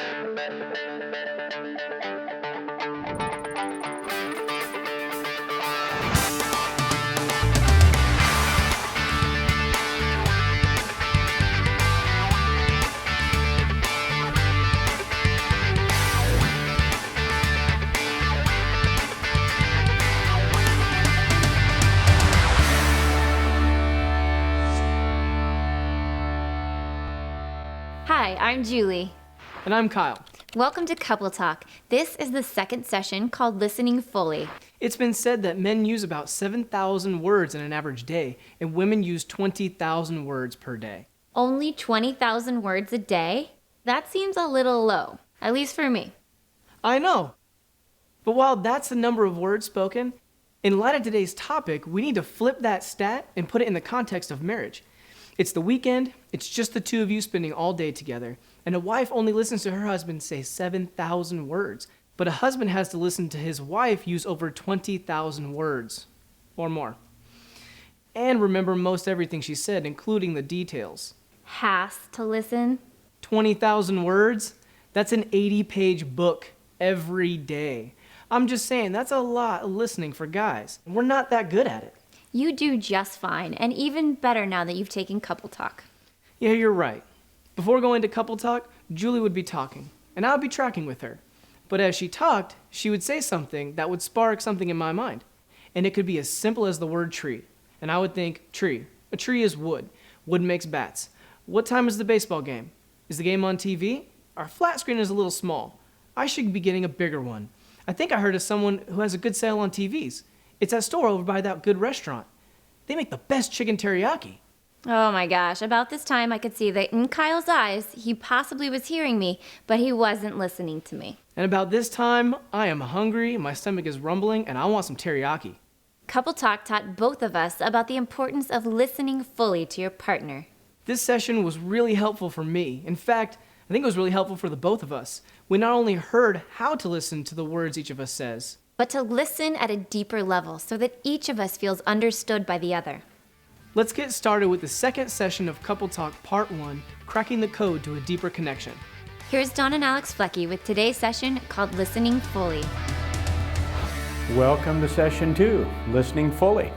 Hi, I'm Julie. And I'm Kyle. Welcome to Couple Talk. This is the second session called Listening Fully. It's been said that men use about 7,000 words in an average day, and women use 20,000 words per day. Only 20,000 words a day? That seems a little low, at least for me. I know. But while that's the number of words spoken, in light of today's topic, we need to flip that stat and put it in the context of marriage. It's the weekend, it's just the two of you spending all day together, and a wife only listens to her husband say 7,000 words, but a husband has to listen to his wife use over 20,000 words, or more. And remember most everything she said, including the details. Has to listen? 20,000 words? That's an 80-page book every day. I'm just saying, that's a lot of listening for guys, and we're not that good at it. You do just fine, and even better now that you've taken Couple Talk. Yeah, you're right. Before going to Couple Talk, Julie would be talking, and I would be tracking with her. But as she talked, she would say something that would spark something in my mind. And it could be as simple as the word tree. And I would think, tree. A tree is wood. Wood makes bats. What time is the baseball game? Is the game on TV? Our flat screen is a little small. I should be getting a bigger one. I think I heard of someone who has a good sale on TVs. It's that store over by that good restaurant. They make the best chicken teriyaki. Oh my gosh, about this time I could see that in Kyle's eyes, he possibly was hearing me, but he wasn't listening to me. And about this time, I am hungry, my stomach is rumbling, and I want some teriyaki. Couple Talk taught both of us about the importance of listening fully to your partner. This session was really helpful for me. In fact, I think it was really helpful for the both of us. We not only heard how to listen to the words each of us says, but to listen at a deeper level so that each of us feels understood by the other. Let's get started with the second session of Couple Talk Part 1, Cracking the Code to a Deeper Connection. Here's Don and Alex Flecky with today's session called Listening Fully. Welcome to Session 2, Listening Fully.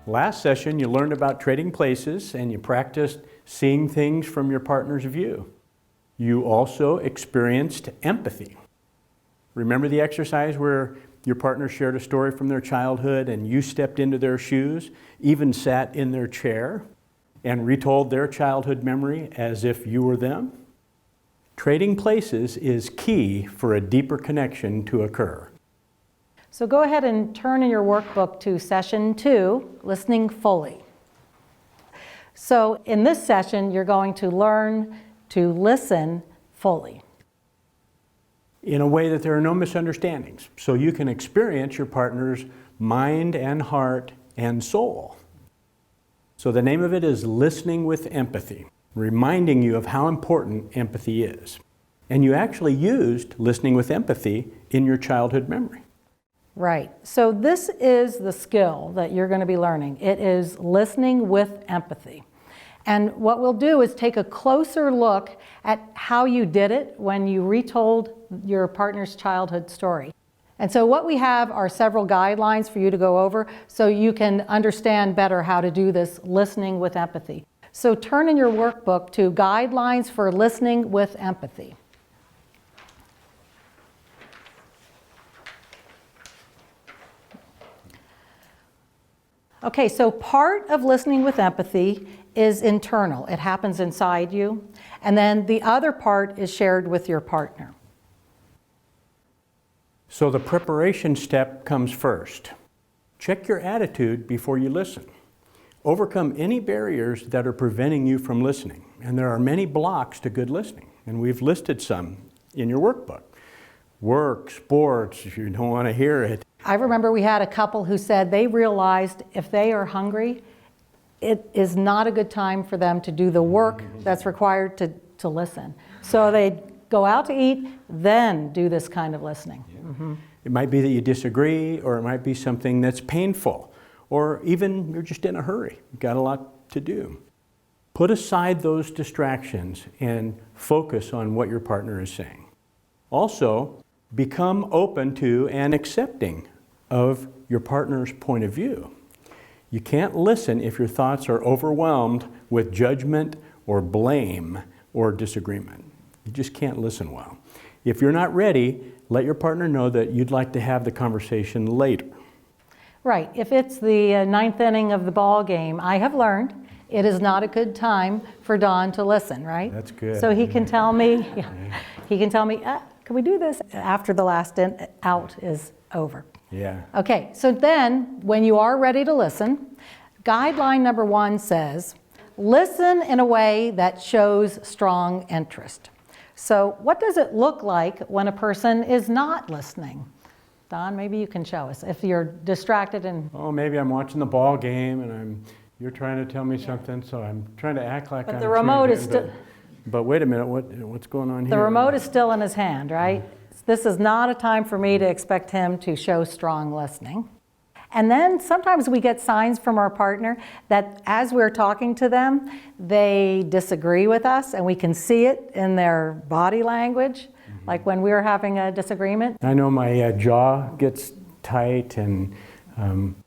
Last session you learned about trading places and you practiced seeing things from your partner's view. You also experienced empathy. Remember the exercise where your partner shared a story from their childhood and you stepped into their shoes, even sat in their chair, and retold their childhood memory as if you were them? Trading places is key for a deeper connection to occur. So go ahead and turn in your workbook to Session 2, Listening Fully. So in this session, you're going to learn to listen fully. In a way that there are no misunderstandings, so you can experience your partner's mind and heart and soul. So the name of it is Listening with Empathy, reminding you of how important empathy is. And you actually used listening with empathy in your childhood memory. Right. So this is the skill that you're going to be learning. It is listening with empathy. And what we'll do is take a closer look at how you did it when you retold your partner's childhood story. And so what we have are several guidelines for you to go over so you can understand better how to do this listening with empathy. So turn in your workbook to Guidelines for Listening with Empathy. Okay, so part of listening with empathy is internal. It happens inside you. And then the other part is shared with your partner. So the preparation step comes first. Check your attitude before you listen. Overcome any barriers that are preventing you from listening. And there are many blocks to good listening. And we've listed some in your workbook. Work, sports, if you don't want to hear it. I remember we had a couple who said they realized if they are hungry, it is not a good time for them to do the work that's required to listen. So they go out to eat, then do this kind of listening. Yeah. Mm-hmm. It might be that you disagree, or it might be something that's painful, or even you're just in a hurry. You've got a lot to do. Put aside those distractions and focus on what your partner is saying. Also, become open to and accepting of your partner's point of view. You can't listen if your thoughts are overwhelmed with judgment or blame or disagreement. You just can't listen well. If you're not ready, let your partner know that you'd like to have the conversation later. Right. If it's the ninth inning of the ball game, I have learned it is not a good time for Don to listen, right? That's good. So he can tell me, can we do this after the last out is over? Yeah. Okay, so then when you are ready to listen, guideline number 1 says, listen in a way that shows strong interest. So what does it look like when a person is not listening? Don, maybe you can show us if you're distracted and... Oh, maybe I'm watching the ball game and you're trying to tell me something, so I'm trying to act like I'm the remote is tuned still... in, but wait a minute, what's going on here? The remote is still in his hand, right? This is not a time for me to expect him to show strong listening. And then sometimes we get signs from our partner that as we're talking to them, they disagree with us, and we can see it in their body language, like when we were having a disagreement. I know my jaw gets tight and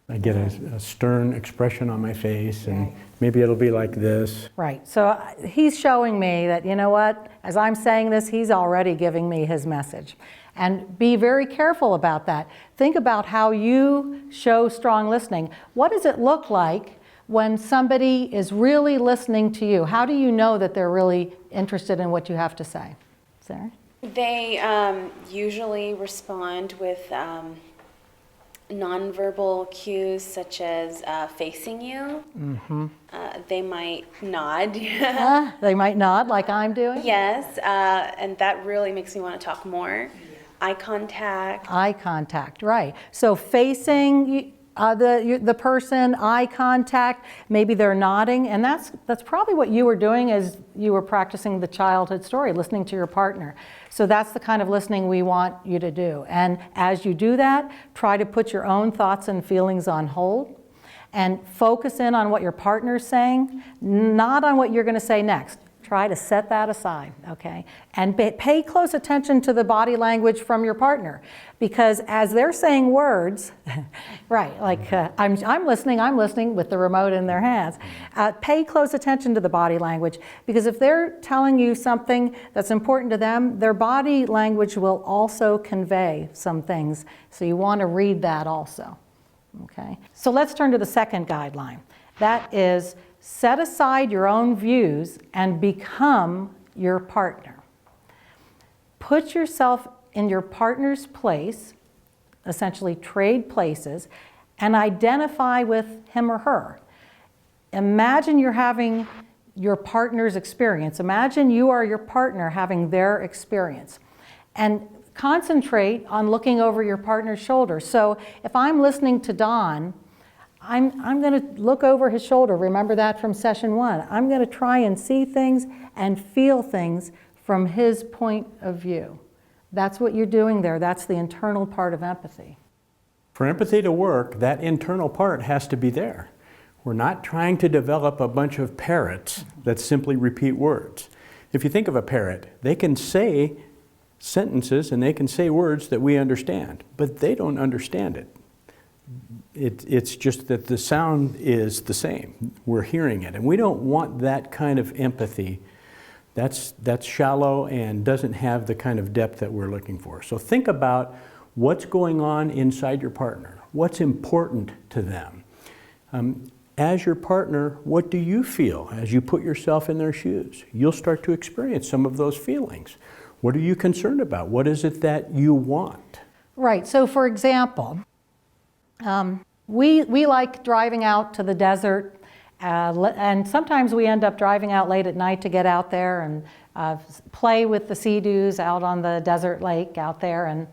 I get a stern expression on my face, and maybe it'll be like this. Right, so he's showing me that, you know what, as I'm saying this, he's already giving me his message. And be very careful about that. Think about how you show strong listening. What does it look like when somebody is really listening to you? How do you know that they're really interested in what you have to say? Sarah? They usually respond with nonverbal cues such as facing you. Mm-hmm. They might nod. They might nod like I'm doing? Yes, and that really makes me want to talk more. Eye contact. Eye contact, right. So facing the person, eye contact, maybe they're nodding, and that's probably what you were doing as you were practicing the childhood story, listening to your partner. So that's the kind of listening we want you to do. And as you do that, try to put your own thoughts and feelings on hold and focus in on what your partner's saying, not on what you're going to say next. Try to set that aside, okay? And pay close attention to the body language from your partner, because as they're saying words, right, like I'm listening with the remote in their hands. Pay close attention to the body language, because if they're telling you something that's important to them, their body language will also convey some things. So you want to read that also, okay? So let's turn to the second guideline. That is, set aside your own views and become your partner. Put yourself in your partner's place, essentially trade places, and identify with him or her. Imagine you're having your partner's experience. Imagine you are your partner having their experience. And concentrate on looking over your partner's shoulder. So if I'm listening to Don, I'm going to look over his shoulder. Remember that from session 1. I'm going to try and see things and feel things from his point of view. That's what you're doing there. That's the internal part of empathy. For empathy to work, that internal part has to be there. We're not trying to develop a bunch of parrots that simply repeat words. If you think of a parrot, they can say sentences and they can say words that we understand, but they don't understand it. It's just that the sound is the same. We're hearing it, and we don't want that kind of empathy. That's shallow and doesn't have the kind of depth that we're looking for. So think about what's going on inside your partner. What's important to them? As your partner, what do you feel as you put yourself in their shoes? You'll start to experience some of those feelings. What are you concerned about? What is it that you want? Right, so for example, we like driving out to the desert, and sometimes we end up driving out late at night to get out there and play with the sea-doos out on the desert lake out there. And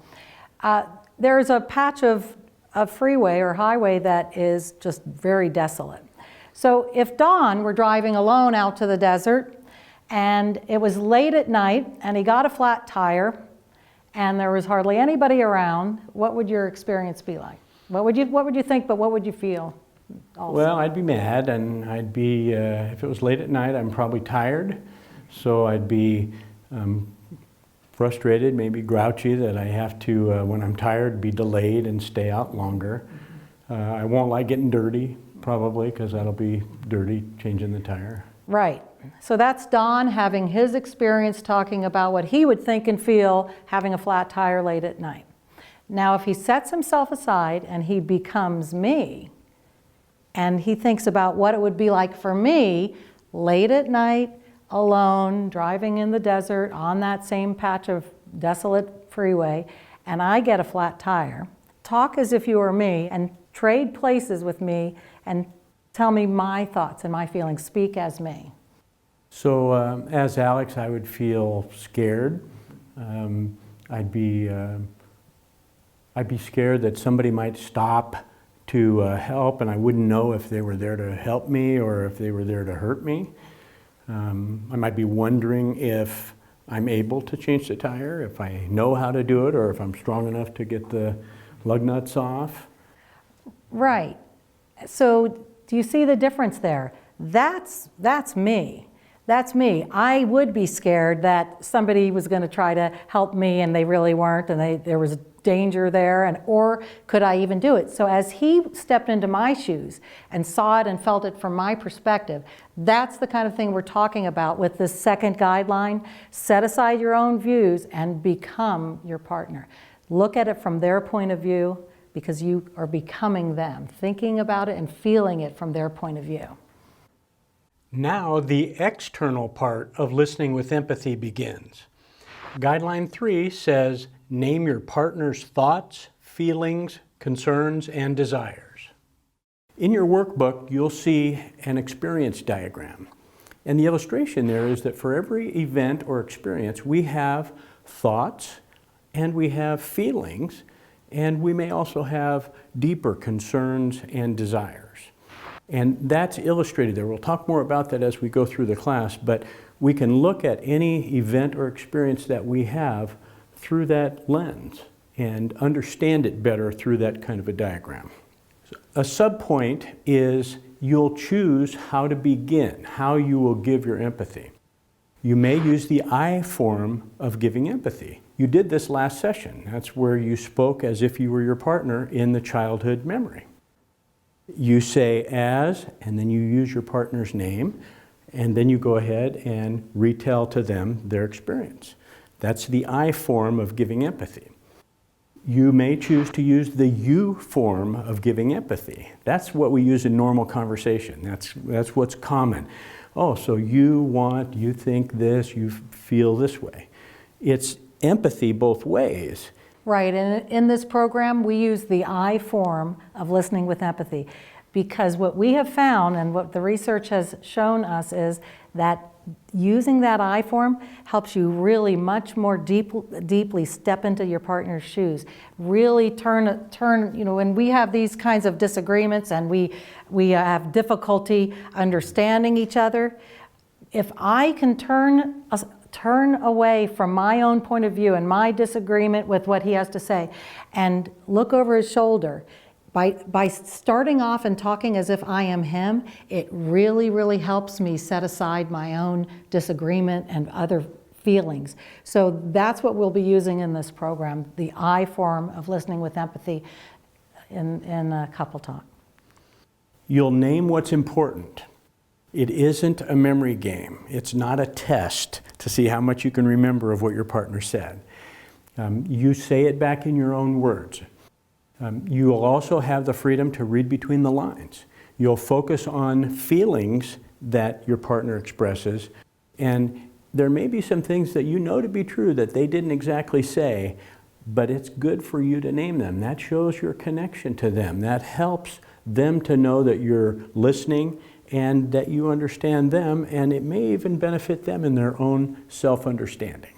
there's a patch of freeway or highway that is just very desolate. So if Don were driving alone out to the desert and it was late at night and he got a flat tire and there was hardly anybody around, what would your experience be like? What would you think, but what would you feel? also? Well, I'd be mad, and I'd be, if it was late at night, I'm probably tired, so I'd be frustrated, maybe grouchy that I have to, when I'm tired, be delayed and stay out longer. I won't like getting dirty, probably, because that'll be dirty, changing the tire. Right. So that's Don having his experience talking about what he would think and feel having a flat tire late at night. Now, if he sets himself aside and he becomes me, and he thinks about what it would be like for me late at night, alone, driving in the desert on that same patch of desolate freeway, and I get a flat tire, talk as if you were me and trade places with me and tell me my thoughts and my feelings. Speak as me. So as Alex, I would feel scared. I'd be scared that somebody might stop to help, and I wouldn't know if they were there to help me or if they were there to hurt me. I might be wondering if I'm able to change the tire, if I know how to do it, or if I'm strong enough to get the lug nuts off. Right. So do you see the difference there? That's me. That's me. I would be scared that somebody was going to try to help me and they really weren't, and there was danger there, or could I even do it? So as he stepped into my shoes and saw it and felt it from my perspective, that's the kind of thing we're talking about with this second guideline. Set aside your own views and become your partner. Look at it from their point of view, because you are becoming them, thinking about it and feeling it from their point of view. Now the external part of listening with empathy begins. Guideline 3 says, name your partner's thoughts, feelings, concerns, and desires. In your workbook, you'll see an experience diagram. And the illustration there is that for every event or experience, we have thoughts and we have feelings, and we may also have deeper concerns and desires. And that's illustrated there. We'll talk more about that as we go through the class, but we can look at any event or experience that we have through that lens and understand it better through that kind of a diagram. A subpoint is you'll choose how to begin, how you will give your empathy. You may use the I form of giving empathy. You did this last session. That's where you spoke as if you were your partner in the childhood memory. You say as, and then you use your partner's name, and then you go ahead and retell to them their experience. That's the I form of giving empathy. You may choose to use the you form of giving empathy. That's what we use in normal conversation. That's what's common. Oh, so you think this, you feel this way. It's empathy both ways. Right, and in this program, we use the I form of listening with empathy, because what we have found and what the research has shown us is that using that I form helps you really much more deeply step into your partner's shoes. Really turn, when we have these kinds of disagreements and we have difficulty understanding each other, if I can turn away from my own point of view and my disagreement with what he has to say and look over his shoulder, by starting off and talking as if I am him, it really, really helps me set aside my own disagreement and other feelings. So that's what we'll be using in this program, the I form of listening with empathy in CoupleTalk. You'll name what's important. It isn't a memory game. It's not a test to see how much you can remember of what your partner said. You say it back in your own words. You will also have the freedom to read between the lines. You'll focus on feelings that your partner expresses, and there may be some things that you know to be true that they didn't exactly say, but it's good for you to name them. That shows your connection to them. That helps them to know that you're listening and that you understand them, and it may even benefit them in their own self-understanding.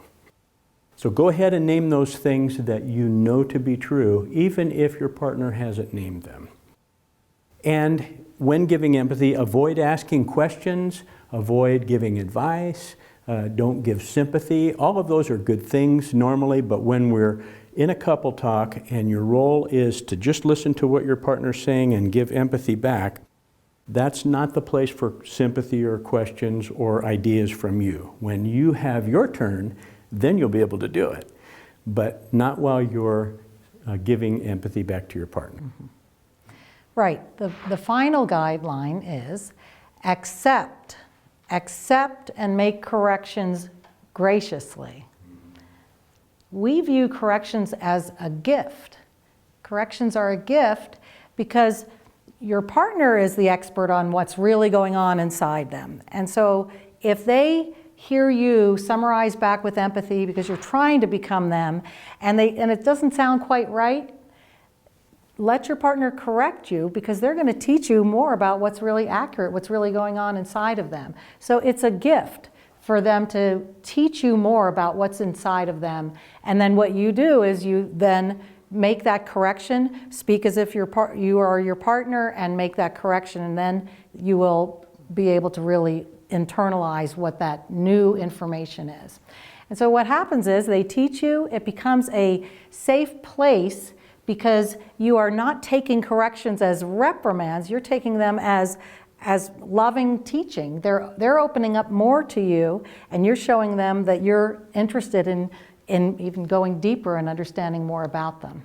So go ahead and name those things that you know to be true, even if your partner hasn't named them. And when giving empathy, avoid asking questions, avoid giving advice, don't give sympathy. All of those are good things normally, but when we're in a couple talk and your role is to just listen to what your partner's saying and give empathy back, that's not the place for sympathy or questions or ideas from you. When you have your turn, then you'll be able to do it, but not while you're giving empathy back to your partner. Right. The final guideline is accept and make corrections graciously. We view corrections as a gift. Corrections are a gift because your partner is the expert on what's really going on inside them. And so if they hear you summarize back with empathy because you're trying to become them and it doesn't sound quite right, let your partner correct you because they're going to teach you more about what's really accurate, what's really going on inside of them. So it's a gift for them to teach you more about what's inside of them. And then what you do is you then make that correction, speak as if you are your partner and make that correction, and then you will be able to really internalize what that new information is. And so what happens is they teach you, it becomes a safe place because you are not taking corrections as reprimands, you're taking them as loving teaching. They're opening up more to you and you're showing them that you're interested in even going deeper and understanding more about them.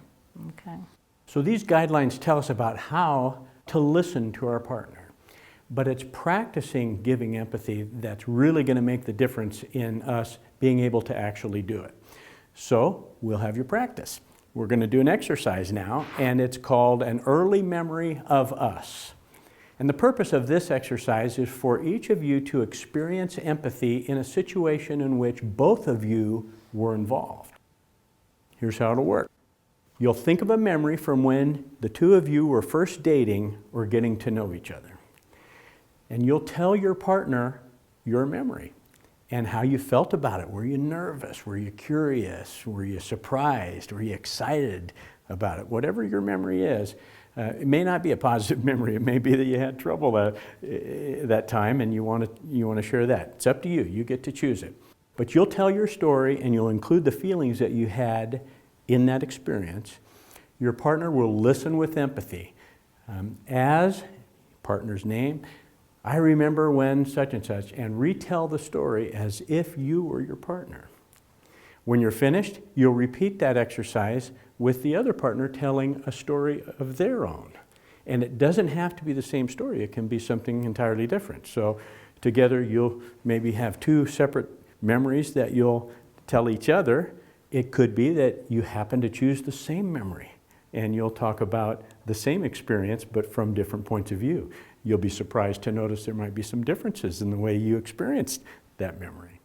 Okay. So these guidelines tell us about how to listen to our partner, but it's practicing giving empathy that's really going to make the difference in us being able to actually do it. So we'll have you practice. We're going to do an exercise now, and it's called an early memory of us. And the purpose of this exercise is for each of you to experience empathy in a situation in which both of you were involved. Here's how it'll work. You'll think of a memory from when the two of you were first dating or getting to know each other. And you'll tell your partner your memory and how you felt about it. Were you nervous? Were you curious? Were you surprised? Were you excited about it? Whatever your memory is, it may not be a positive memory. It may be that you had trouble that time and you want to share that. It's up to you. You get to choose it. But you'll tell your story and you'll include the feelings that you had in that experience. Your partner will listen with empathy. As partner's name, I remember when such and such, and retell the story as if you were your partner. When you're finished, you'll repeat that exercise with the other partner telling a story of their own. And it doesn't have to be the same story. It can be something entirely different. So together you'll maybe have two separate memories that you'll tell each other. It could be that you happen to choose the same memory and you'll talk about the same experience but from different points of view. You'll be surprised to notice there might be some differences in the way you experienced that memory.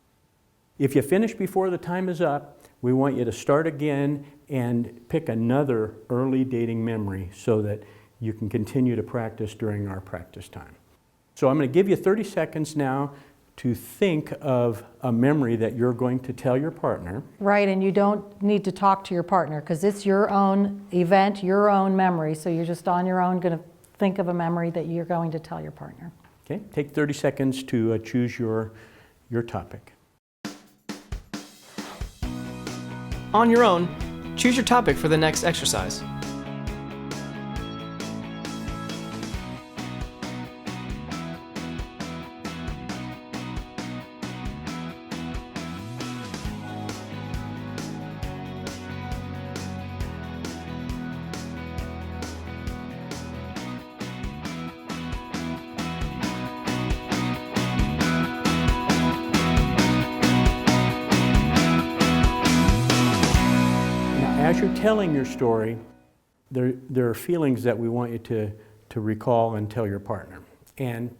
If you finish before the time is up, we want you to start again and pick another early dating memory so that you can continue to practice during our practice time. So I'm going to give you 30 seconds now to think of a memory that you're going to tell your partner. Right, and you don't need to talk to your partner because it's your own event, your own memory, so you're just on your own going to think of a memory that you're going to tell your partner. Okay, take 30 seconds to choose your topic. On your own, choose your topic for the next exercise. As you're telling your story, there are feelings that we want you to recall and tell your partner. And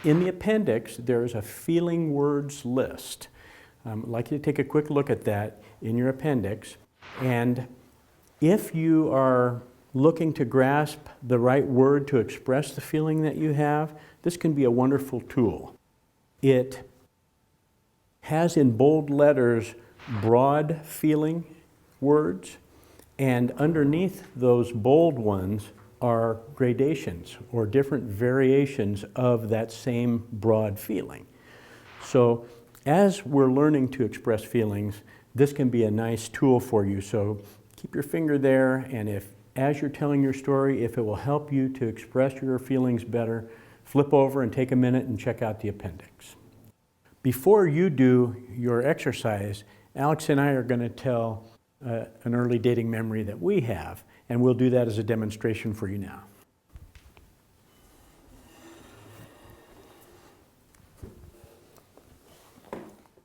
in the appendix, there's a feeling words list. I'd like you to take a quick look at that in your appendix. And if you are looking to grasp the right word to express the feeling that you have, this can be a wonderful tool. It has in bold letters broad feeling words, and underneath those bold ones are gradations or different variations of that same broad feeling. So as we're learning to express feelings, this can be a nice tool for you. So keep your finger there, and if, as you're telling your story, if it will help you to express your feelings better, flip over and take a minute and check out the appendix. Before you do your exercise, Alex and I are going to tell an early dating memory that we have, and we'll do that as a demonstration for you now.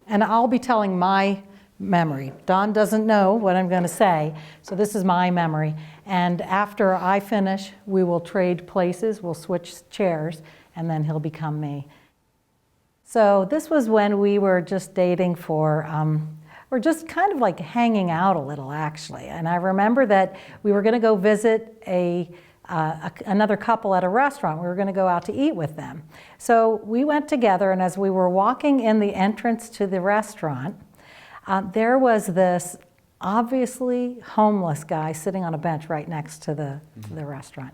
And I'll be telling my memory. Don doesn't know what I'm going to say, so this is my memory. And after I finish, we will trade places, we'll switch chairs, and then he'll become me. So this was when we were just dating for, we're just kind of like hanging out a little, actually. And I remember that we were going to go visit another couple at a restaurant. We were going to go out to eat with them. So we went together, and as we were walking in the entrance to the restaurant, there was this obviously homeless guy sitting on a bench right next to the restaurant.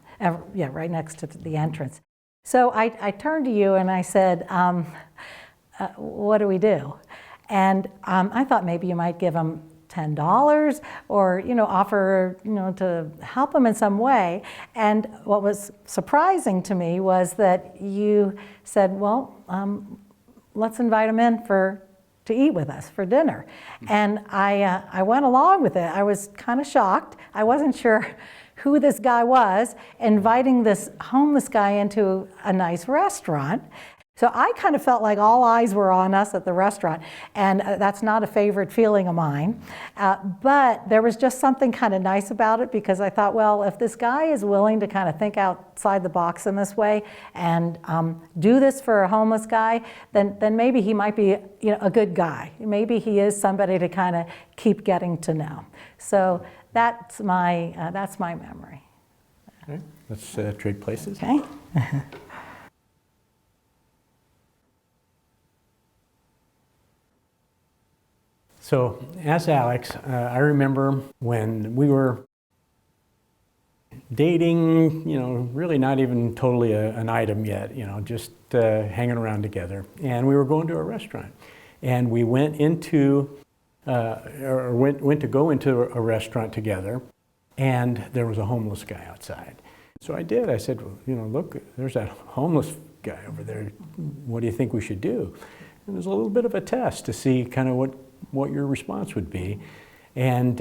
Yeah, right next to the entrance. So I turned to you and I said, what do we do? And I thought maybe you might give him $10 or, offer, to help him in some way. And what was surprising to me was that you said, well, let's invite him in to eat with us for dinner. And I went along with it. I was kind of shocked. I wasn't sure who this guy was, inviting this homeless guy into a nice restaurant. So I kind of felt like all eyes were on us at the restaurant, and that's not a favorite feeling of mine. But there was just something kind of nice about it, because I thought, well, if this guy is willing to kind of think outside the box in this way and do this for a homeless guy, then maybe he might be a good guy. Maybe he is somebody to kind of keep getting to know. So that's my memory. Okay. Let's trade places. Okay. So, as Alex, I remember when we were dating, really not even totally an item yet, just hanging around together. And we were going to a restaurant. And we went into, went to go into a restaurant together, and there was a homeless guy outside. So I did. I said, well, look, there's that homeless guy over there. What do you think we should do? And it was a little bit of a test to see kind of what your response would be. And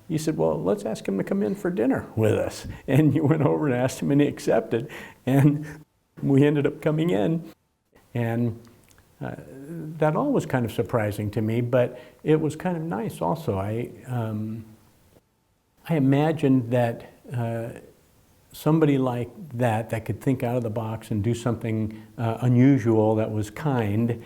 you said, well, let's ask him to come in for dinner with us. And you went over and asked him, and he accepted. And we ended up coming in. And that all was kind of surprising to me, but it was kind of nice also. I imagined that somebody like that could think out of the box and do something unusual that was kind,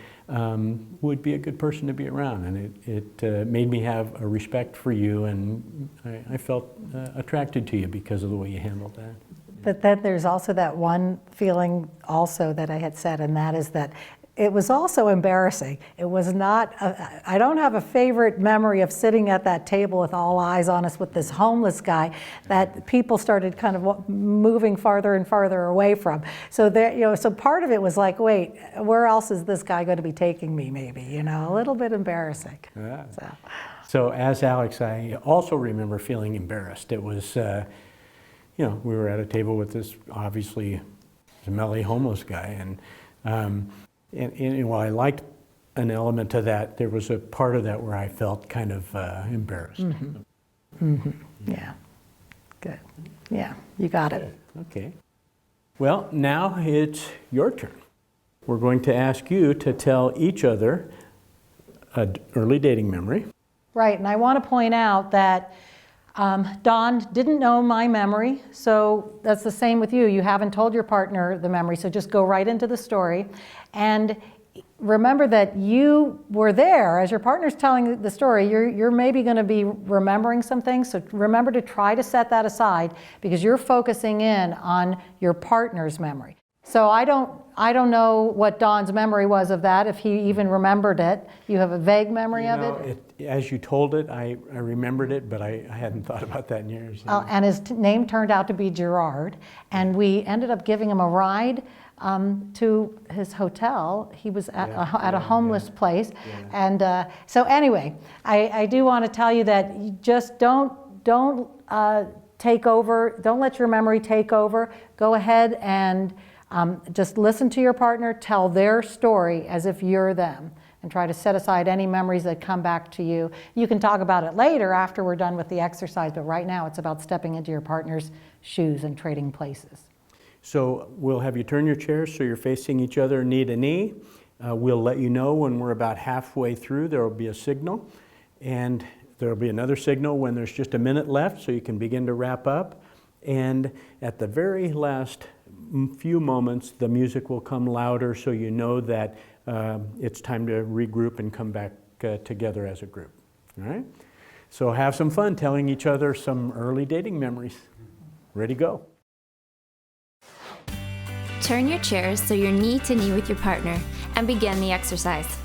would be a good person to be around. And it made me have a respect for you, and I felt attracted to you because of the way you handled that. But then there's also that one feeling also that I had said, and that is that it was also embarrassing. It was not, I don't have a favorite memory of sitting at that table with all eyes on us with this homeless guy that people started kind of moving farther and farther away from. So there, so part of it was like, wait, where else is this guy going to be taking me maybe, a little bit embarrassing. Yeah. So as Alex, I also remember feeling embarrassed. It was, we were at a table with this obviously smelly homeless guy, and while I liked an element of that, there was a part of that where I felt kind of embarrassed. Mm-hmm. Mm-hmm. Yeah, good. Yeah, you got it. Okay. Well, now it's your turn. We're going to ask you to tell each other an early dating memory. Right, and I want to point out that Don didn't know my memory, so that's the same with you. You haven't told your partner the memory, so just go right into the story. And remember that you were there as your partner's telling the story. You're maybe going to be remembering some things, so remember to try to set that aside because you're focusing in on your partner's memory. So I don't know what Don's memory was of that, if he even remembered it. You have a vague memory of it? As you told it, I remembered it, but I hadn't thought about that in years. And his name turned out to be Gerard, and we ended up giving him a ride to his hotel. He was at a homeless place. And so anyway, I do want to tell you that you just don't don't take over, don't let your memory take over. Go ahead and just listen to your partner, tell their story as if you're them, and try to set aside any memories that come back to you. You can talk about it later after we're done with the exercise, but right now it's about stepping into your partner's shoes and trading places. So we'll have you turn your chairs so you're facing each other knee to knee. We'll let you know when we're about halfway through. There will be a signal, and there will be another signal when there's just a minute left, so you can begin to wrap up. And at the very last few moments, the music will come louder, so you know that it's time to regroup and come back together as a group. All right? So have some fun telling each other some early dating memories. Ready, go. Turn your chairs so you're knee to knee with your partner and begin the exercise.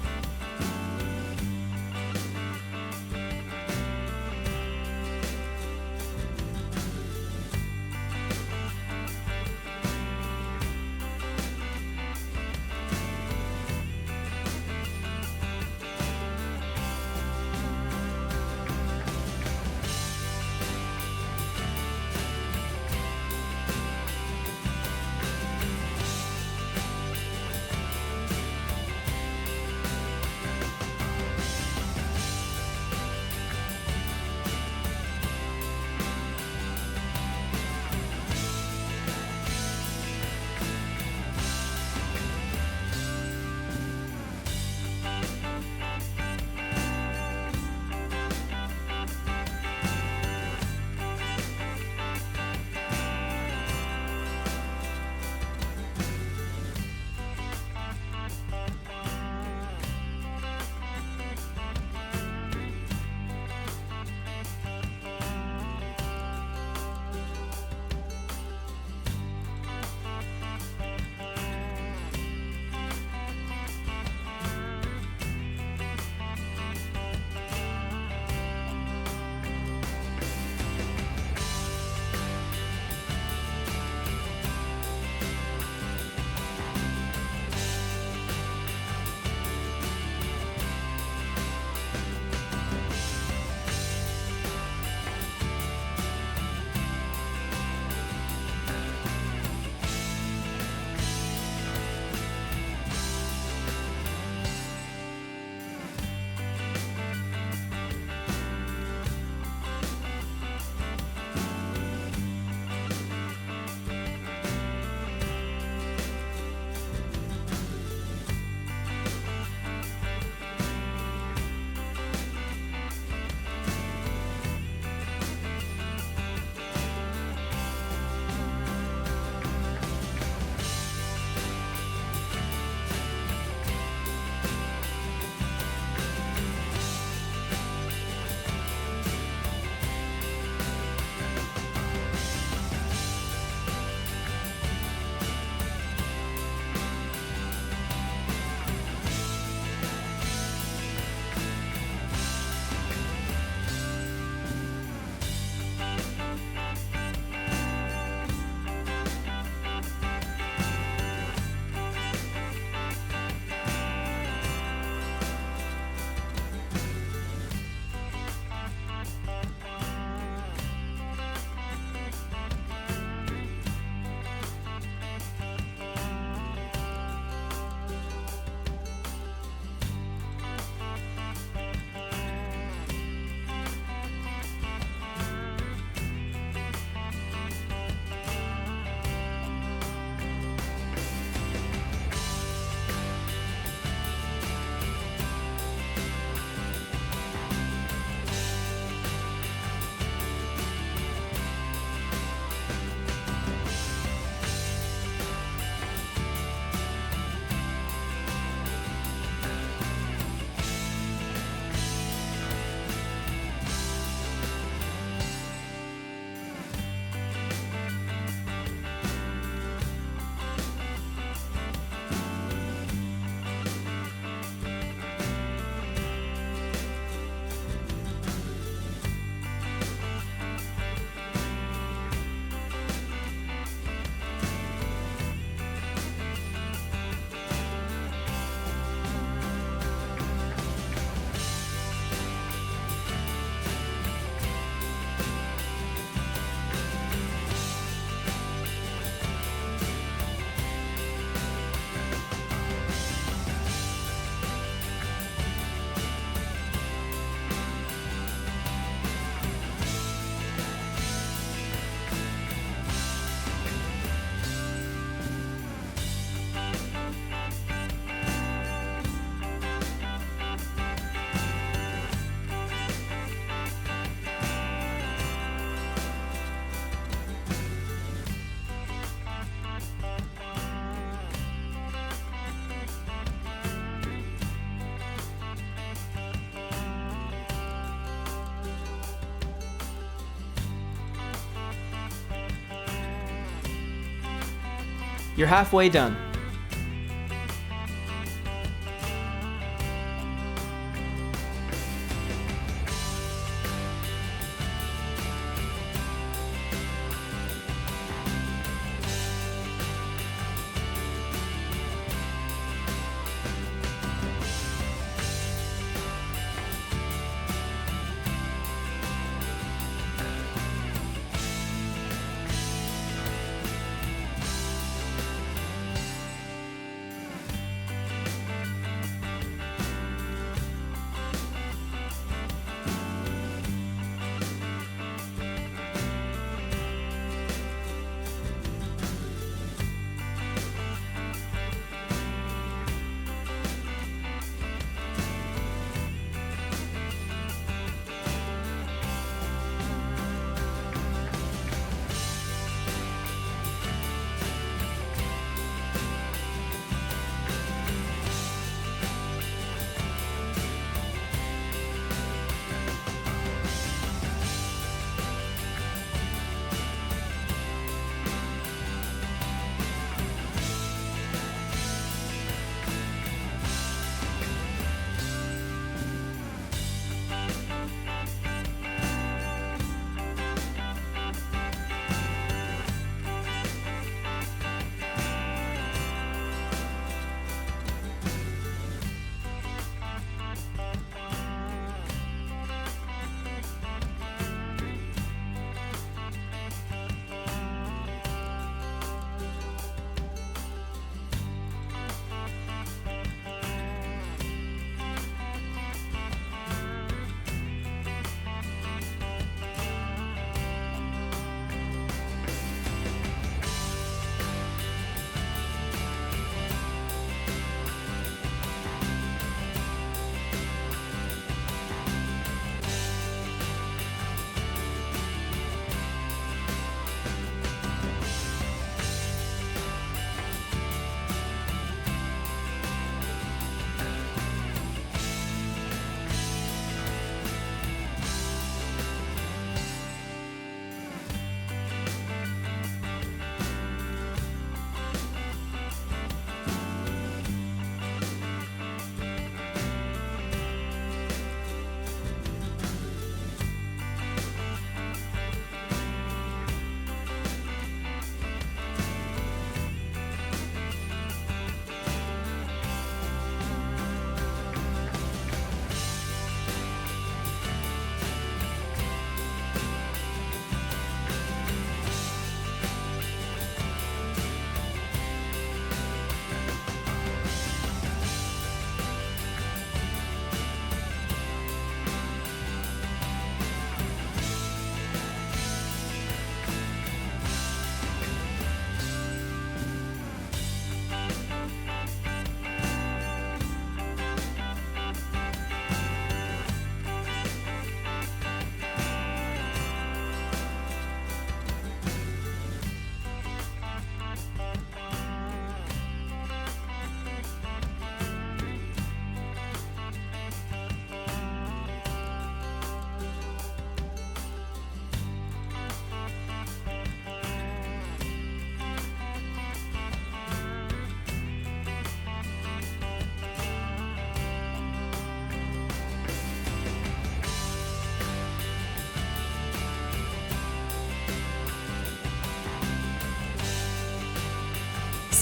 You're halfway done.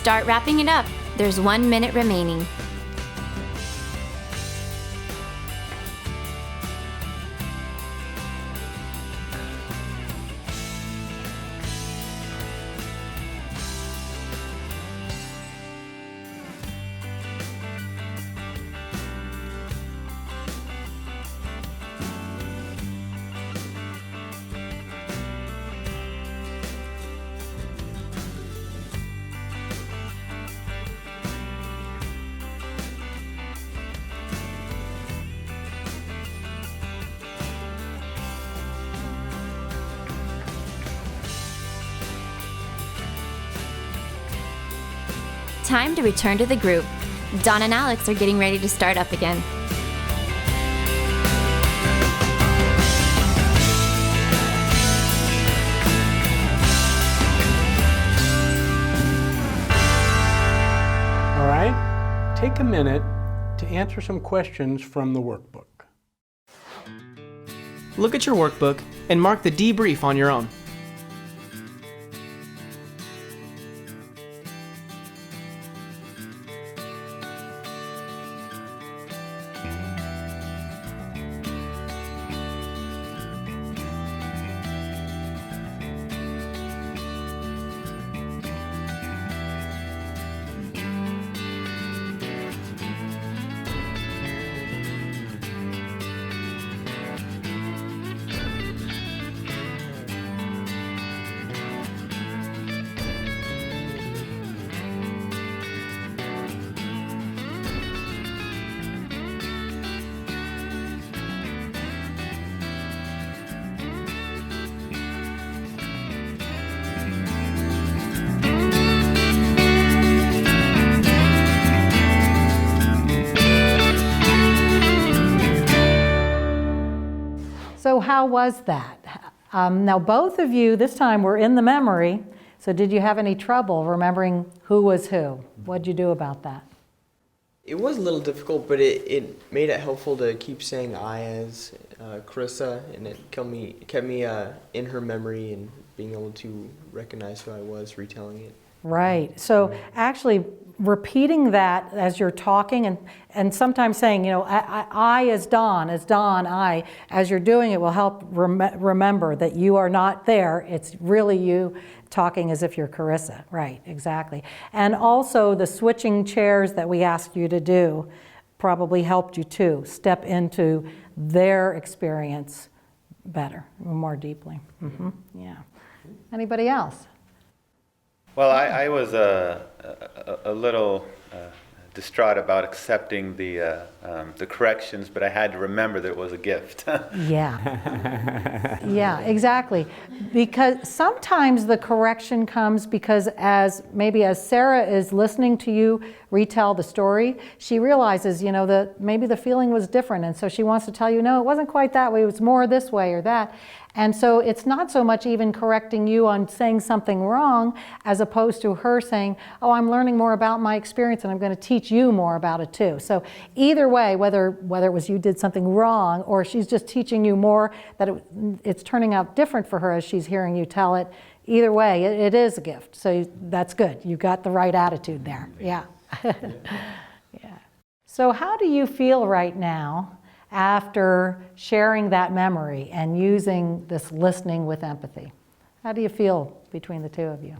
Start wrapping it up. There's 1 minute remaining. Time to return to the group. Dawn and Alex are getting ready to start up again. take a minute to answer some questions from the workbook. Look at your workbook and mark the debrief on your own. So how was that? Now both of you this time were in the memory, so did you have any trouble remembering who was who? What'd you do about that? It was a little difficult, but it made it helpful to keep saying I as Carissa, and it kept me in her memory and being able to recognize who I was retelling it. Right. So actually repeating that as you're talking and sometimes saying, you know, I as Don, I, as you're doing it will help remember that you are not there. It's really you talking as if you're Carissa. Right, exactly. And also the switching chairs that we asked you to do probably helped you too. Step into their experience better, more deeply. Mm-hmm. Yeah. Anybody else? Well, I was a little distraught about accepting the corrections, but I had to remember that it was a gift. Yeah. Yeah, exactly. Because sometimes the correction comes because as Sarah is listening to you retell the story, she realizes, you know, that maybe the feeling was different, and so she wants to tell you, no, it wasn't quite that way, it was more this way or that. And so it's not so much even correcting you on saying something wrong as opposed to her saying, oh, I'm learning more about my experience and I'm going to teach you more about it too. So either way, whether it was you did something wrong or she's just teaching you more, that it's turning out different for her as she's hearing you tell it, either way, it is a gift. So that's good. You got the right attitude there. Yeah. Yeah. So how do you feel right now after sharing that memory and using this listening with empathy? How do you feel between the two of you?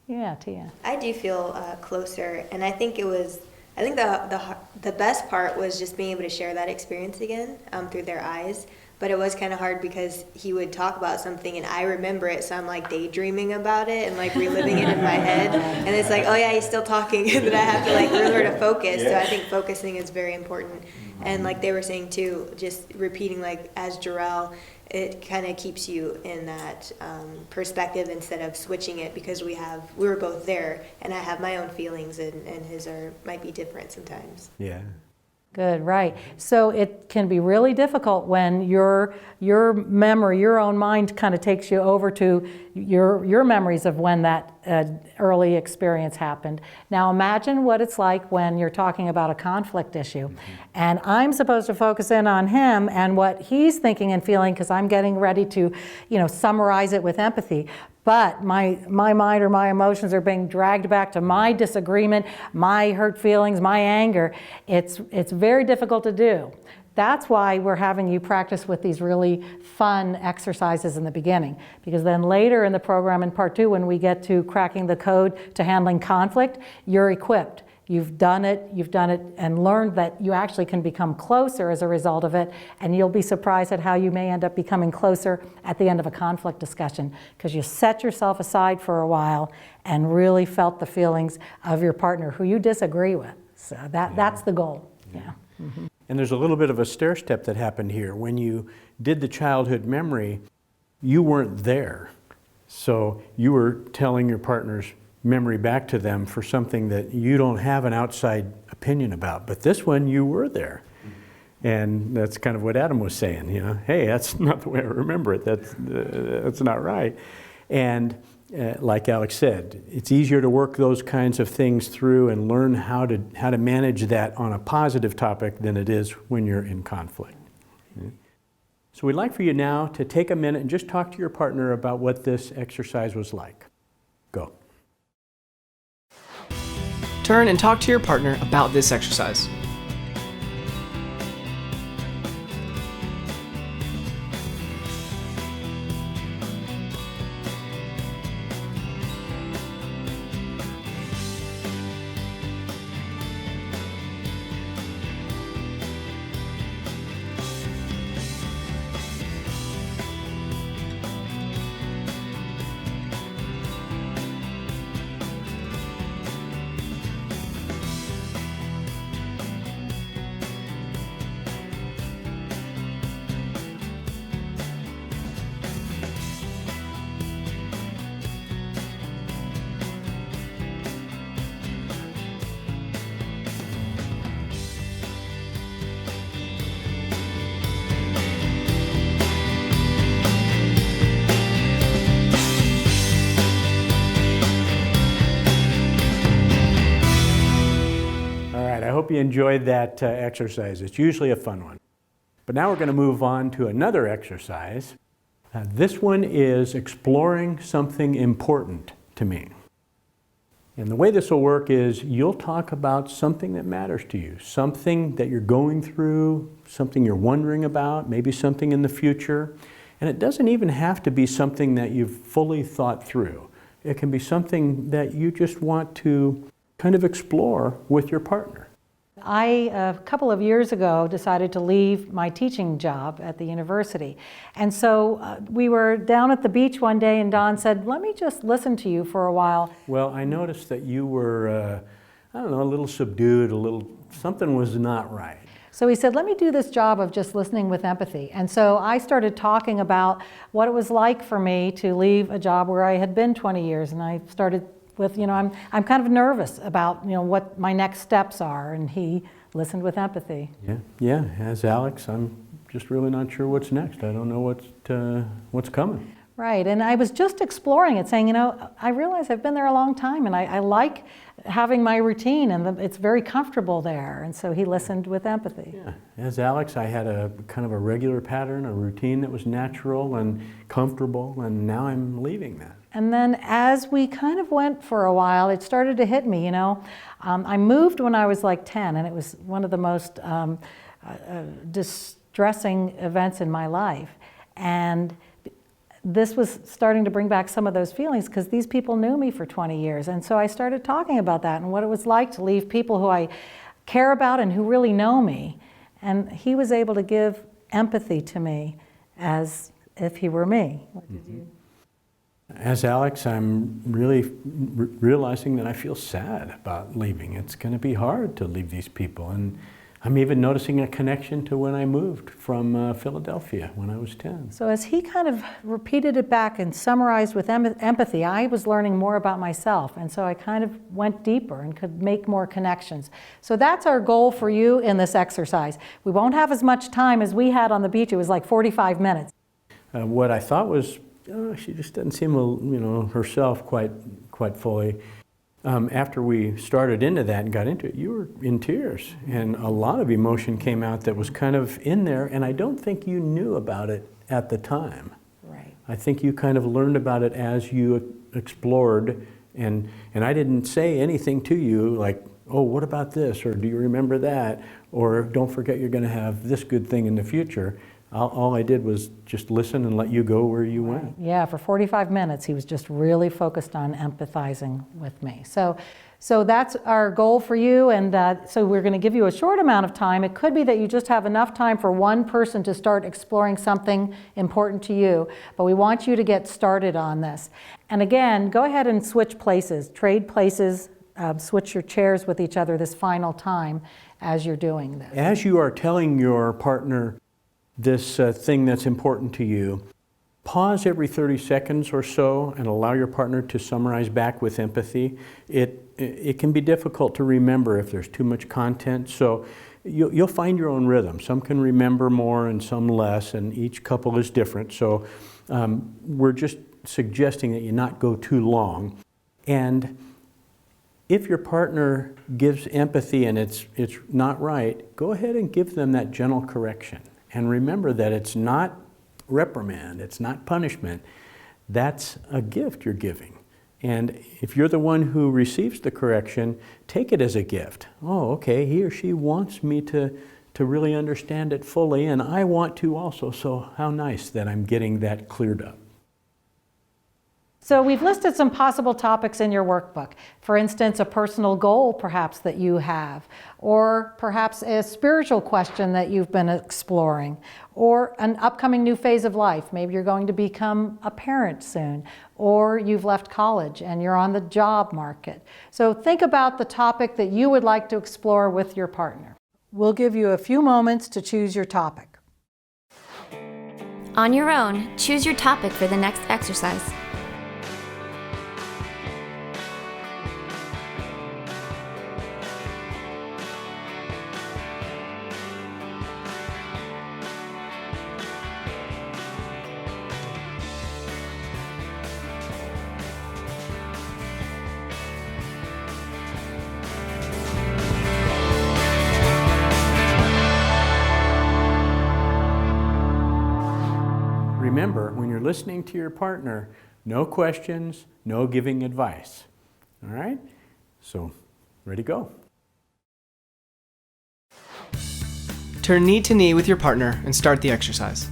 Yeah, Tia. I do feel closer, and I think the best part was just being able to share that experience again through their eyes. But it was kind of hard because he would talk about something and I remember it, so I'm like daydreaming about it and like reliving it in my head. And it's like, oh yeah, he's still talking, and then I have to like remember to focus. So I think focusing is very important. And like they were saying too, just repeating like as Jarrell, it kind of keeps you in that perspective instead of switching it, because we were both there, and I have my own feelings and his might be different sometimes. Yeah. Good, right. So it can be really difficult when your memory, your own mind kind of takes you over to your memories of when that early experience happened. Now imagine what it's like when you're talking about a conflict issue, and I'm supposed to focus in on him and what he's thinking and feeling because I'm getting ready to, summarize it with empathy. But my mind or my emotions are being dragged back to my disagreement, my hurt feelings, my anger. It's very difficult to do. That's why we're having you practice with these really fun exercises in the beginning, because then later in the program in part 2, when we get to cracking the code to handling conflict, you're equipped. You've done it and learned that you actually can become closer as a result of it, and you'll be surprised at how you may end up becoming closer at the end of a conflict discussion, because you set yourself aside for a while and really felt the feelings of your partner who you disagree with. So that's the goal. Yeah. Mm-hmm. And there's a little bit of a stair step that happened here. When you did the childhood memory, you weren't there. So you were telling your partner's memory back to them for something that you don't have an outside opinion about. But this one, you were there. And that's kind of what Adam was saying, hey, that's not the way I remember it. That's not right. And like Alex said, it's easier to work those kinds of things through and learn how to manage that on a positive topic than it is when you're in conflict. So we'd like for you now to take a minute and just talk to your partner about what this exercise was like. Go. Turn and talk to your partner about this exercise. I hope you enjoyed that exercise. It's usually a fun one. But now we're going to move on to another exercise. This one is exploring something important to me. And the way this will work is you'll talk about something that matters to you, something that you're going through, something you're wondering about, maybe something in the future. And it doesn't even have to be something that you've fully thought through. It can be something that you just want to kind of explore with your partner. A couple of years ago, decided to leave my teaching job at the university. And so we were down at the beach one day and Don said, let me just listen to you for a while. Well, I noticed that you were, a little subdued, something was not right. So he said, let me do this job of just listening with empathy. And so I started talking about what it was like for me to leave a job where I had been 20 years. And I started with, I'm kind of nervous about, what my next steps are, and he listened with empathy. Yeah. As Alex, I'm just really not sure what's next. I don't know what's coming. Right, and I was just exploring it, saying, I realize I've been there a long time, and I like having my routine, and it's very comfortable there. And so he listened with empathy. Yeah, as Alex, I had a kind of a regular pattern, a routine that was natural and comfortable, and now I'm leaving that. And then as we kind of went for a while, it started to hit me, I moved when I was like 10, and it was one of the most distressing events in my life. And this was starting to bring back some of those feelings because these people knew me for 20 years. And so I started talking about that and what it was like to leave people who I care about and who really know me. And he was able to give empathy to me as if he were me. What did you? As Alex, I'm really realizing that I feel sad about leaving. It's going to be hard to leave these people. And I'm even noticing a connection to when I moved from Philadelphia when I was 10. So as he kind of repeated it back and summarized with empathy, I was learning more about myself. And so I kind of went deeper and could make more connections. So that's our goal for you in this exercise. We won't have as much time as we had on the beach. It was like 45 minutes. What I thought was, she just doesn't seem, herself quite fully. After we started into that and got into it, you were in tears, and a lot of emotion came out that was kind of in there, and I don't think you knew about it at the time. Right. I think you kind of learned about it as you explored, and I didn't say anything to you like, oh, what about this, or do you remember that, or don't forget you're going to have this good thing in the future. All I did was just listen and let you go where you went. Yeah, for 45 minutes, he was just really focused on empathizing with me. So that's our goal for you, and so we're going to give you a short amount of time. It could be that you just have enough time for one person to start exploring something important to you, but we want you to get started on this. And again, go ahead and switch places, trade places, switch your chairs with each other this final time as you're doing this. As you are telling your partner this thing that's important to you, pause every 30 seconds or so and allow your partner to summarize back with empathy. It can be difficult to remember if there's too much content, so you'll find your own rhythm. Some can remember more and some less, and each couple is different. So we're just suggesting that you not go too long. And if your partner gives empathy and it's not right, go ahead and give them that gentle correction. And remember that it's not reprimand, it's not punishment. That's a gift you're giving. And if you're the one who receives the correction, take it as a gift. Oh, okay, he or she wants me to really understand it fully, and I want to also, so how nice that I'm getting that cleared up. So we've listed some possible topics in your workbook. For instance, a personal goal perhaps that you have, or perhaps a spiritual question that you've been exploring, or an upcoming new phase of life. Maybe you're going to become a parent soon, or you've left college and you're on the job market. So think about the topic that you would like to explore with your partner. We'll give you a few moments to choose your topic. On your own, choose your topic for the next exercise. Remember, when you're listening to your partner, no questions, no giving advice. All right? So, ready to go. Turn knee to knee with your partner and start the exercise.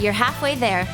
You're halfway there.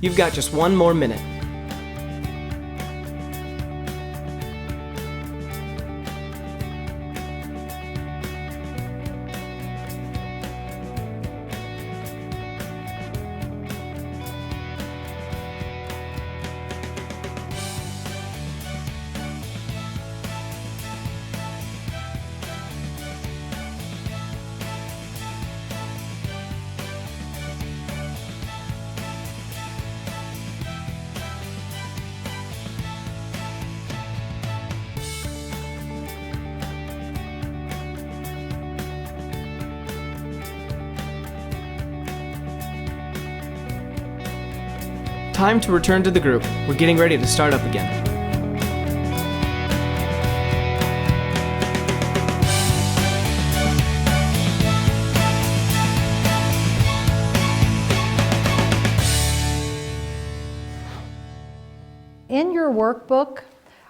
You've got just one more minute. Time to return to the group. We're getting ready to start up again. In your workbook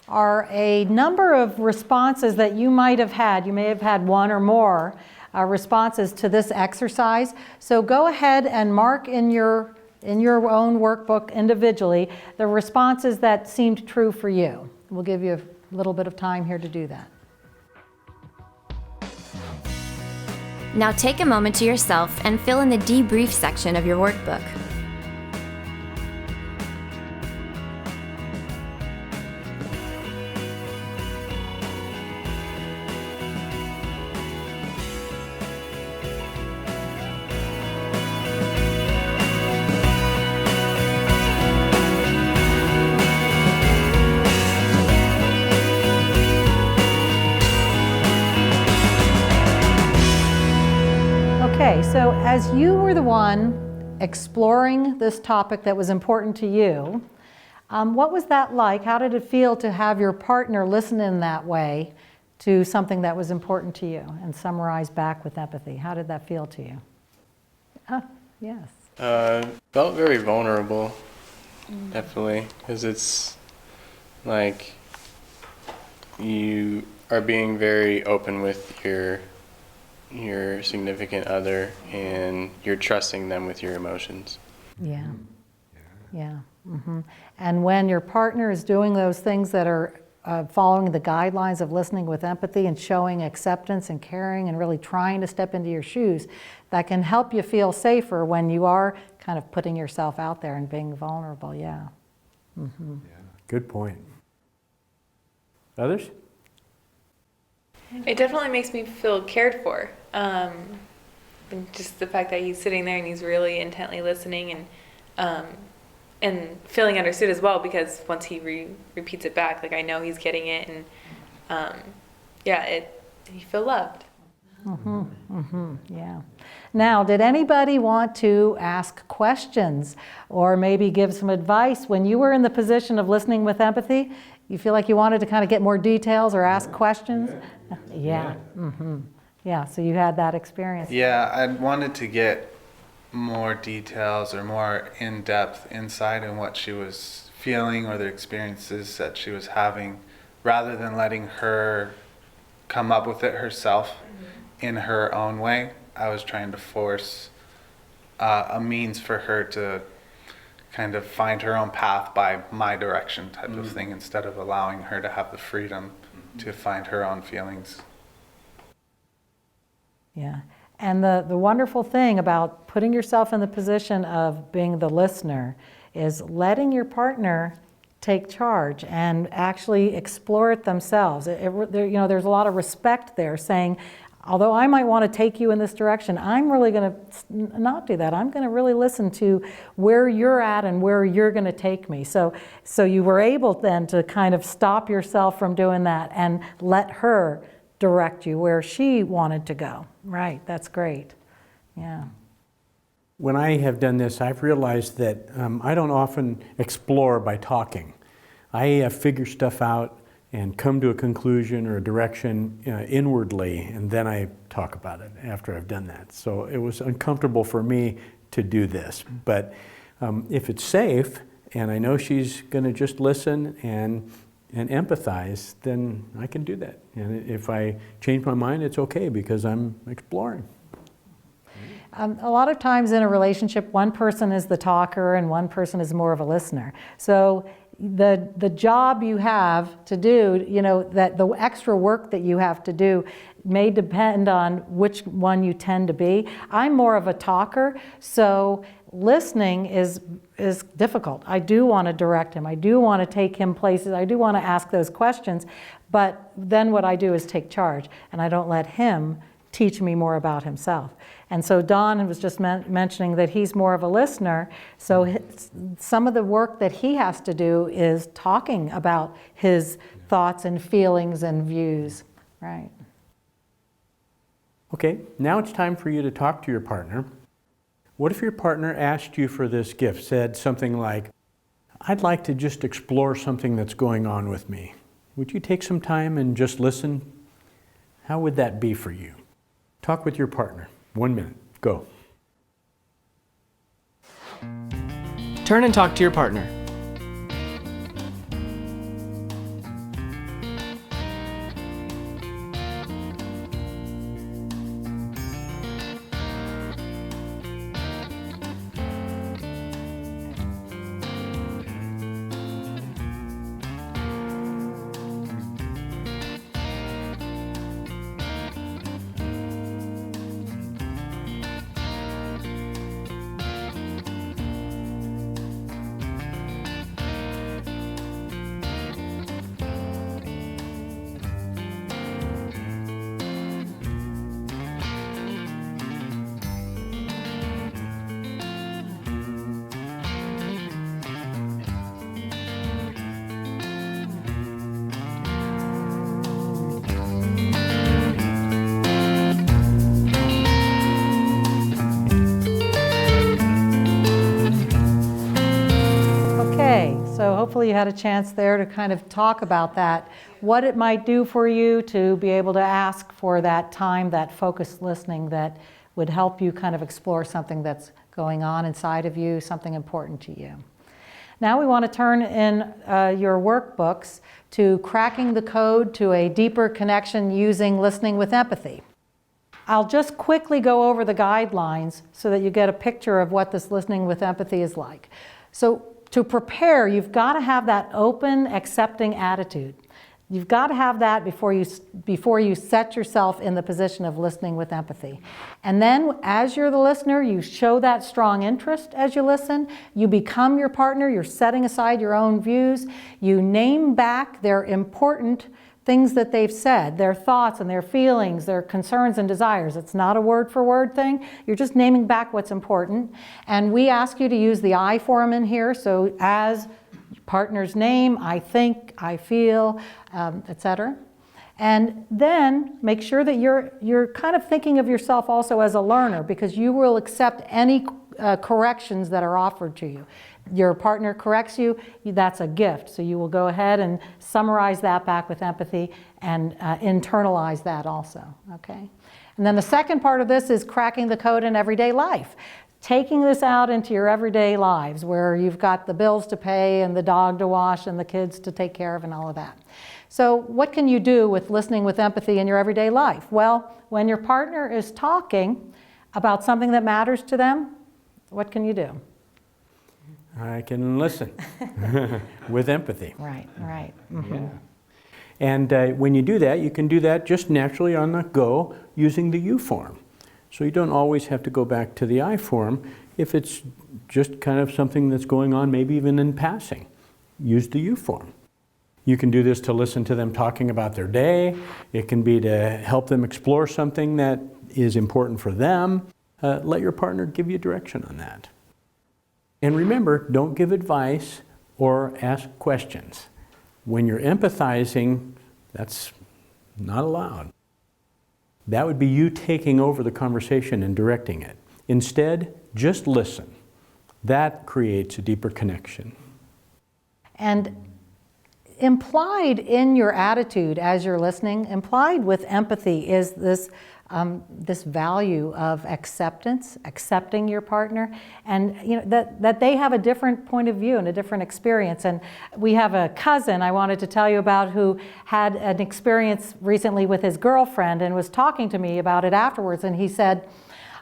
are a number of responses that you might have had. You may have had one or more responses to this exercise. So go ahead and mark in your own workbook individually the responses that seemed true for you. We'll give you a little bit of time here to do that. Now take a moment to yourself and fill in the debrief section of your workbook. Okay, so as you were the one exploring this topic that was important to you, what was that like? How did it feel to have your partner listen in that way to something that was important to you and summarize back with empathy? How did that feel to you? Yes. Felt very vulnerable, definitely, because it's like you are being very open with your significant other, and you're trusting them with your emotions. Yeah. Yeah. Mm-hmm. And when your partner is doing those things that are following the guidelines of listening with empathy and showing acceptance and caring and really trying to step into your shoes, that can help you feel safer when you are kind of putting yourself out there and being vulnerable. Yeah. Mm-hmm. Yeah. Good point. Others? It definitely makes me feel cared for. And just the fact that he's sitting there and he's really intently listening and feeling understood as well, because once he repeats it back, like I know he's getting it, and you feel loved. Mm-hmm. Mm-hmm. Yeah. Now, did anybody want to ask questions or maybe give some advice when you were in the position of listening with empathy? You feel like you wanted to kind of get more details or ask questions? Yeah. Mm-hmm. Yeah, so you had that experience. Yeah, I wanted to get more details or more in-depth insight in what she was feeling or the experiences that she was having, rather than letting her come up with it herself in her own way. I was trying to force a means for her to kind of find her own path by my direction type of thing, instead of allowing her to have the freedom to find her own feelings. Yeah, and the wonderful thing about putting yourself in the position of being the listener is letting your partner take charge and actually explore it themselves. There's a lot of respect there, saying, although I might want to take you in this direction, I'm really going to not do that. I'm going to really listen to where you're at and where you're going to take me. So you were able then to kind of stop yourself from doing that and let her direct you where she wanted to go. Right, that's great. Yeah. When I have done this, I've realized that I don't often explore by talking. I figure stuff out and come to a conclusion or a direction inwardly, and then I talk about it after I've done that. So it was uncomfortable for me to do this. But if it's safe, and I know she's going to just listen and empathize, then I can do that. And if I change my mind, it's okay, because I'm exploring. A lot of times in a relationship, one person is the talker and one person is more of a listener. So the job you have to do, that the extra work that you have to do may depend on which one you tend to be. I'm more of a talker, so listening is difficult. I do want to direct him. I do want to take him places. I do want to ask those questions. But then what I do is take charge, and I don't let him teach me more about himself. And so Don was just mentioning that he's more of a listener, so some of the work that he has to do is talking about his thoughts and feelings and views, right? Okay, now it's time for you to talk to your partner. What if your partner asked you for this gift, said something like, I'd like to just explore something that's going on with me. Would you take some time and just listen? How would that be for you? Talk with your partner. 1 minute. Go. Turn and talk to your partner. So hopefully you had a chance there to kind of talk about that, what it might do for you to be able to ask for that time, that focused listening that would help you kind of explore something that's going on inside of you, something important to you. Now we want to turn in your workbooks to cracking the code to a deeper connection using listening with empathy. I'll just quickly go over the guidelines so that you get a picture of what this listening with empathy is like. So to prepare, you've got to have that open, accepting attitude. You've got to have that before you set yourself in the position of listening with empathy. And then as you're the listener, you show that strong interest as you listen. You become your partner. You're setting aside your own views. You name back their important things that they've said, their thoughts and their feelings, their concerns and desires. It's not a word-for-word thing. You're just naming back what's important. And we ask you to use the I form in here. So as partner's name, I think, I feel, etc. And then make sure that you're kind of thinking of yourself also as a learner, because you will accept any corrections that are offered to you. Your partner corrects you, that's a gift. So you will go ahead and summarize that back with empathy and internalize that also, okay? And then the second part of this is cracking the code in everyday life. Taking this out into your everyday lives where you've got the bills to pay and the dog to wash and the kids to take care of and all of that. So what can you do with listening with empathy in your everyday life? Well, when your partner is talking about something that matters to them, what can you do? I can listen with empathy. Right, right. Mm-hmm. Yeah. And when you do that, you can do that just naturally on the go using the you form. So you don't always have to go back to the I form if it's just kind of something that's going on, maybe even in passing. Use the you form. You can do this to listen to them talking about their day. It can be to help them explore something that is important for them. Let your partner give you direction on that. And remember, don't give advice or ask questions. When you're empathizing, that's not allowed. That would be you taking over the conversation and directing it. Instead, just listen. That creates a deeper connection. And implied in your attitude as you're listening, implied with empathy is this value of acceptance, accepting your partner, and that they have a different point of view and a different experience. And we have a cousin I wanted to tell you about who had an experience recently with his girlfriend and was talking to me about it afterwards, and he said,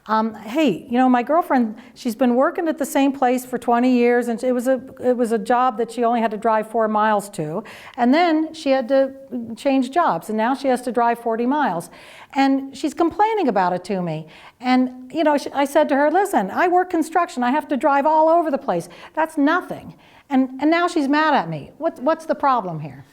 Hey, you know, my girlfriend, she's been working at the same place for 20 years, and it was a job that she only had to drive 4 miles to. And then she had to change jobs, and now she has to drive 40 miles. And she's complaining about it to me. And, you know, I said to her, listen, I work construction. I have to drive all over the place. That's nothing. And now she's mad at me. What's the problem here?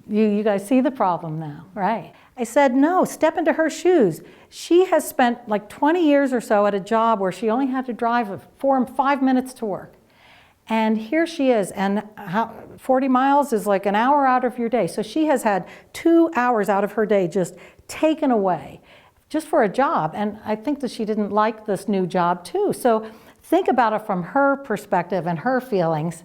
You guys see the problem now, right? I said, no, step into her shoes. She has spent like 20 years or so at a job where she only had to drive 5 minutes to work. And here she is, and 40 miles is like an hour out of your day. So she has had 2 hours out of her day just taken away just for a job. And I think that she didn't like this new job too. So think about it from her perspective and her feelings.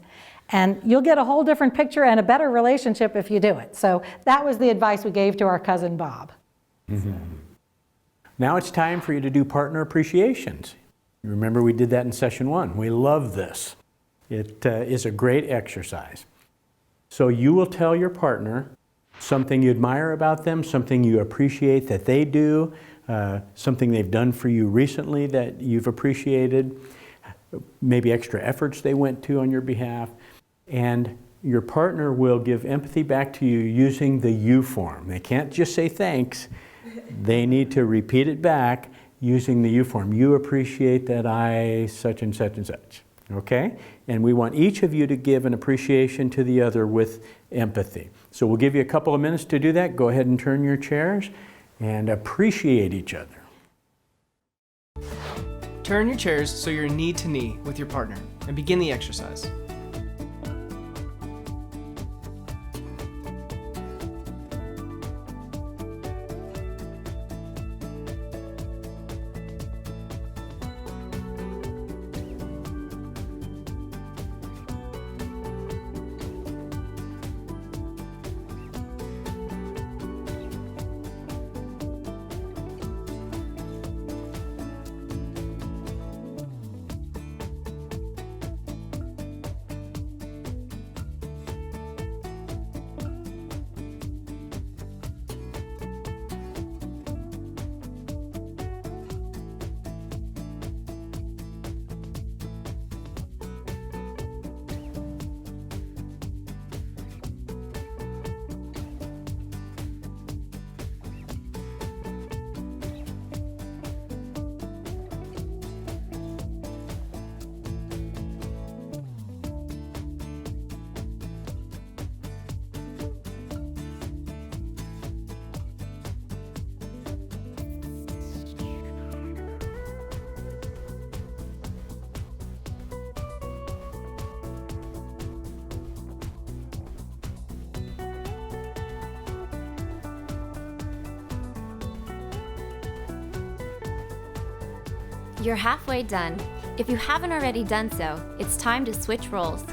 And you'll get a whole different picture and a better relationship if you do it. So that was the advice we gave to our cousin Bob. Mm-hmm. Now it's time for you to do partner appreciations. You remember we did that in session 1. We love this. It is a great exercise. So you will tell your partner something you admire about them, something you appreciate that they do, something they've done for you recently that you've appreciated, maybe extra efforts they went to on your behalf. And your partner will give empathy back to you using the you form. They can't just say thanks. They need to repeat it back using the you form. You appreciate that I such and such and such. Okay? And we want each of you to give an appreciation to the other with empathy. So we'll give you a couple of minutes to do that. Go ahead and turn your chairs and appreciate each other. Turn your chairs so you're knee to knee with your partner and begin the exercise. You're halfway done. If you haven't already done so, it's time to switch roles.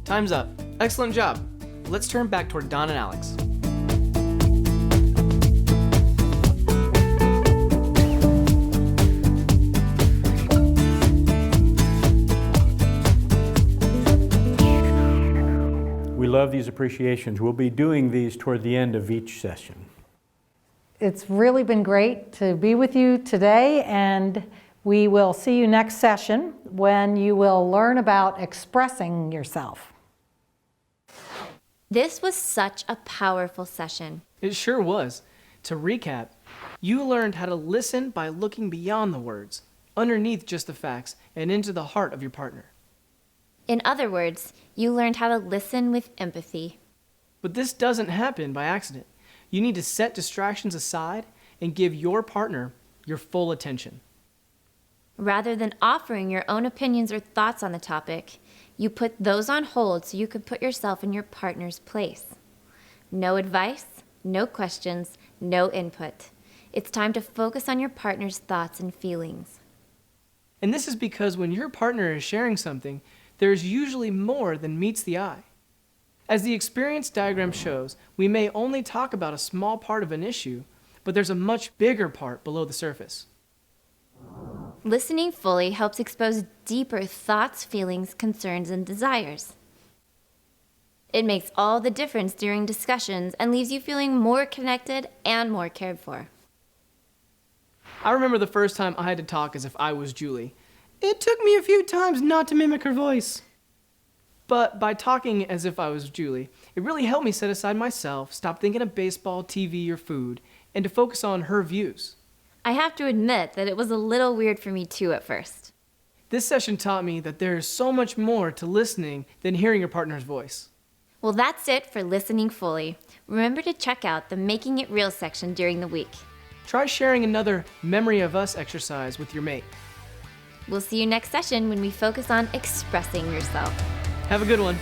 Time's up. Excellent job. Let's turn back toward Don and Alex. We love these appreciations. We'll be doing these toward the end of each session. It's really been great to be with you today, and We will see you next session when you will learn about expressing yourself. This was such a powerful session. It sure was. To recap, you learned how to listen by looking beyond the words, underneath just the facts, and into the heart of your partner. In other words, you learned how to listen with empathy. But this doesn't happen by accident. You need to set distractions aside and give your partner your full attention. Rather than offering your own opinions or thoughts on the topic, you put those on hold so you could put yourself in your partner's place. No advice, no questions, no input. It's time to focus on your partner's thoughts and feelings. And this is because when your partner is sharing something, there's usually more than meets the eye. As the experience diagram shows, we may only talk about a small part of an issue, but there's a much bigger part below the surface. Listening fully helps expose deeper thoughts, feelings, concerns, and desires. It makes all the difference during discussions and leaves you feeling more connected and more cared for. I remember the first time I had to talk as if I was Julie. It took me a few times not to mimic her voice. But by talking as if I was Julie, it really helped me set aside myself, stop thinking of baseball, TV, or food, and to focus on her views. I have to admit that it was a little weird for me too at first. This session taught me that there is so much more to listening than hearing your partner's voice. Well, that's it for listening fully. Remember to check out the Making It Real section during the week. Try sharing another Memory of Us exercise with your mate. We'll see you next session when we focus on expressing yourself. Have a good one.